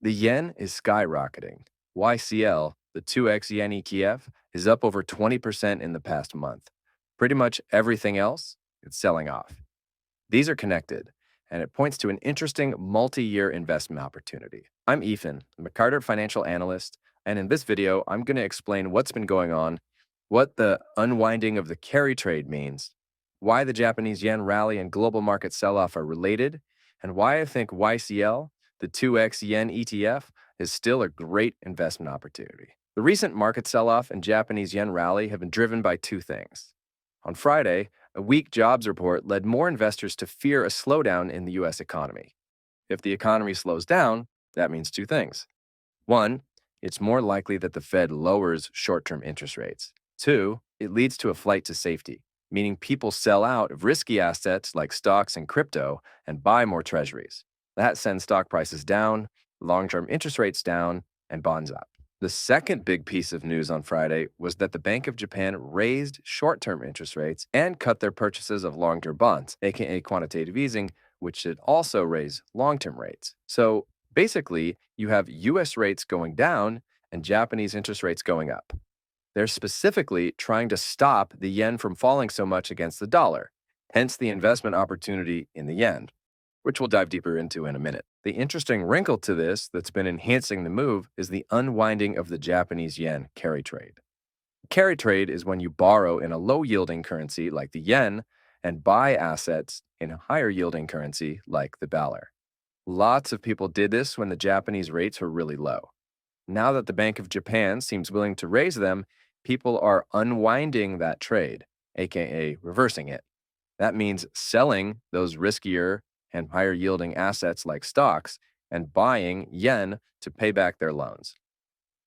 The yen is skyrocketing. YCL, the 2x yen ETF, is up over 20% in the past month. Pretty much everything else, it's selling off. These are connected, and it points to an interesting multi year investment opportunity. I'm Ethan, I'm a Carter financial analyst, and in this video, I'm going to explain what's been going on, what the unwinding of the carry trade means, why the Japanese yen rally and global market sell off are related, and why I think YCL, the 2x yen ETF, is still a great investment opportunity. The recent market sell off and Japanese yen rally have been driven by two things. On Friday, a weak jobs report led more investors to fear a slowdown in the U.S. economy. If the economy slows down, that means two things. One, it's more likely that the Fed lowers short term interest rates. Two, it leads to a flight to safety, meaning people sell out of risky assets like stocks and crypto and buy more treasuries. That sends stock prices down, long term interest rates down, and bonds up. The second big piece of news on Friday was that the Bank of Japan raised short term interest rates and cut their purchases of long term bonds, aka quantitative easing, which should also raise long term rates. So basically, you have US rates going down and Japanese interest rates going up. They're specifically trying to stop the yen from falling so much against the dollar, hence the investment opportunity in the yen, which we'll dive deeper into in a minute. The interesting wrinkle to this that's been enhancing the move is the unwinding of the Japanese yen carry trade. Carry trade is when you borrow in a low yielding currency like the yen and buy assets in a higher yielding currency like the dollar. Lots of people did this when the Japanese rates were really low. Now that the Bank of Japan seems willing to raise them, people are unwinding that trade, aka reversing it. That means selling those riskier and higher yielding assets like stocks and buying yen to pay back their loans.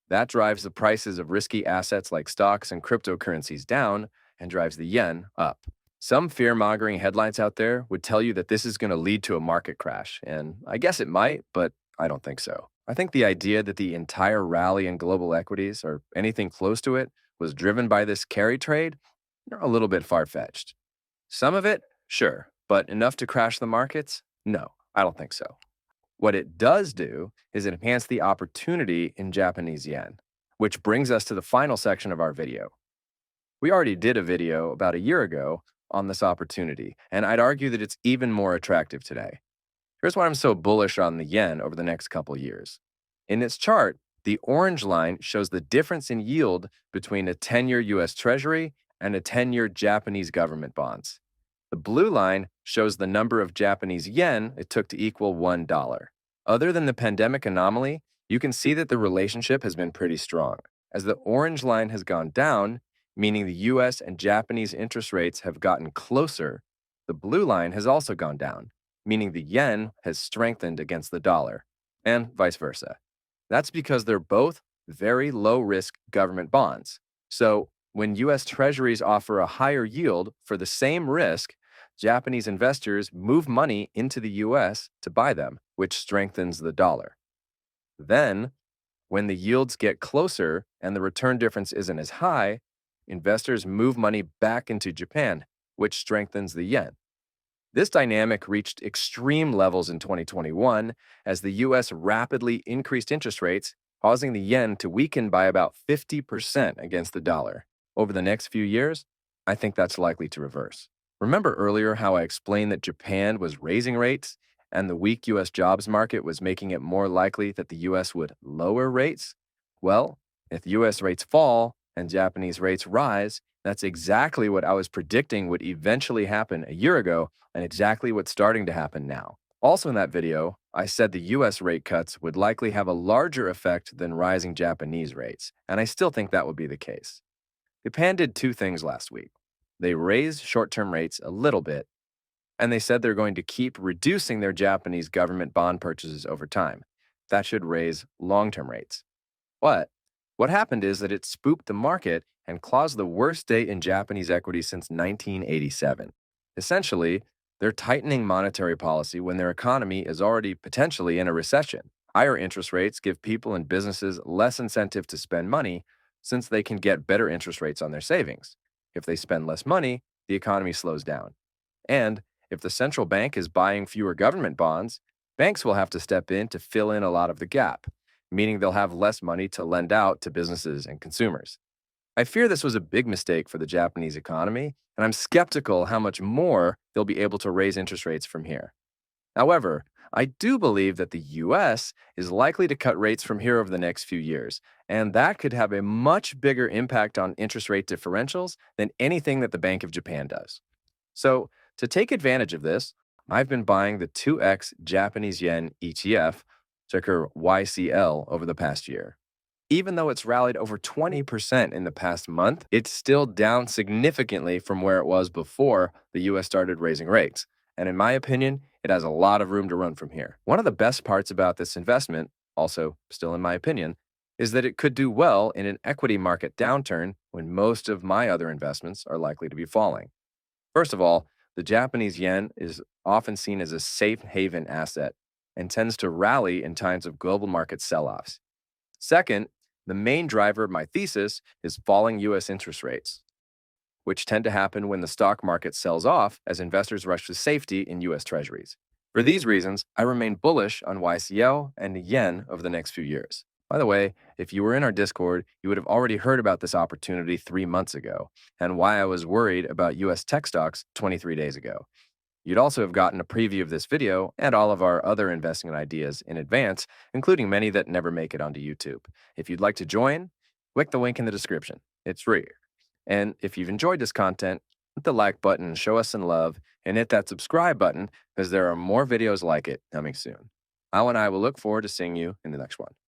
That drives the prices of risky assets like stocks and cryptocurrencies down and drives the yen up. Some fear-mongering headlines out there would tell you that this is going to lead to a market crash, and I guess it might, but I don't think so. I think the idea that the entire rally in global equities or anything close to it was driven by this carry trade are a little bit far-fetched. Some of it, sure, but enough to crash the markets? No, I don't think so. What it does do is enhance the opportunity in Japanese yen, which brings us to the final section of our video. We already did a video about a year ago on this opportunity, and I'd argue that it's even more attractive today. Here's why I'm so bullish on the yen over the next couple years. In its chart, the orange line shows the difference in yield between a 10-year US Treasury and a 10-year Japanese government bonds. The blue line shows the number of Japanese yen it took to equal $1. Other than the pandemic anomaly, you can see that the relationship has been pretty strong. As the orange line has gone down, meaning the US and Japanese interest rates have gotten closer, the blue line has also gone down, meaning the yen has strengthened against the dollar, and vice versa. That's because they're both very low-risk government bonds. So when US Treasuries offer a higher yield for the same risk, Japanese investors move money into the US to buy them, which strengthens the dollar. Then, when the yields get closer and the return difference isn't as high, investors move money back into Japan, which strengthens the yen. This dynamic reached extreme levels in 2021 as the US rapidly increased interest rates, causing the yen to weaken by about 50% against the dollar. Over the next few years, I think that's likely to reverse. Remember earlier how I explained that Japan was raising rates and the weak US jobs market was making it more likely that the US would lower rates? Well, if US rates fall and Japanese rates rise, that's exactly what I was predicting would eventually happen a year ago and exactly what's starting to happen now. Also in that video, I said the US rate cuts would likely have a larger effect than rising Japanese rates, and I still think that would be the case. Japan did two things last week. They raised short-term rates a little bit, and they said they're going to keep reducing their Japanese government bond purchases over time. That should raise long-term rates. But what happened is that it spooked the market and caused the worst day in Japanese equities since 1987. Essentially, they're tightening monetary policy when their economy is already potentially in a recession. Higher interest rates give people and businesses less incentive to spend money since they can get better interest rates on their savings. If they spend less money, the economy slows down. And if the central bank is buying fewer government bonds, Banks will have to step in to fill in a lot of the gap, meaning they'll have less money to lend out to businesses and consumers. I fear this was a big mistake for the Japanese economy, and I'm skeptical how much more they'll be able to raise interest rates from here. However, I do believe that the US is likely to cut rates from here over the next few years, and that could have a much bigger impact on interest rate differentials than anything that the Bank of Japan does. So, to take advantage of this, I've been buying the 2x Japanese yen ETF, ticker YCL, over the past year. Even though it's rallied over 20% in the past month, it's still down significantly from where it was before the US started raising rates. And in my opinion, it has a lot of room to run from here. One of the best parts about this investment, also still in my opinion, is that it could do well in an equity market downturn when most of my other investments are likely to be falling. First of all, the Japanese yen is often seen as a safe haven asset and tends to rally in times of global market sell offs. Second, the main driver of my thesis is falling US interest rates, which tend to happen when the stock market sells off as investors rush to safety in US Treasuries. For these reasons, I remain bullish on YCL and the yen over the next few years. By the way, if you were in our Discord, you would have already heard about this opportunity 3 months ago and why I was worried about US tech stocks 23 days ago. You'd also have gotten a preview of this video and all of our other investing ideas in advance, including many that never make it onto YouTube. If you'd like to join, click the link in the description. It's free. And if you've enjoyed this content, hit the like button, show us some love, and hit that subscribe button because there are more videos like it coming soon. Al and I will look forward to seeing you in the next one.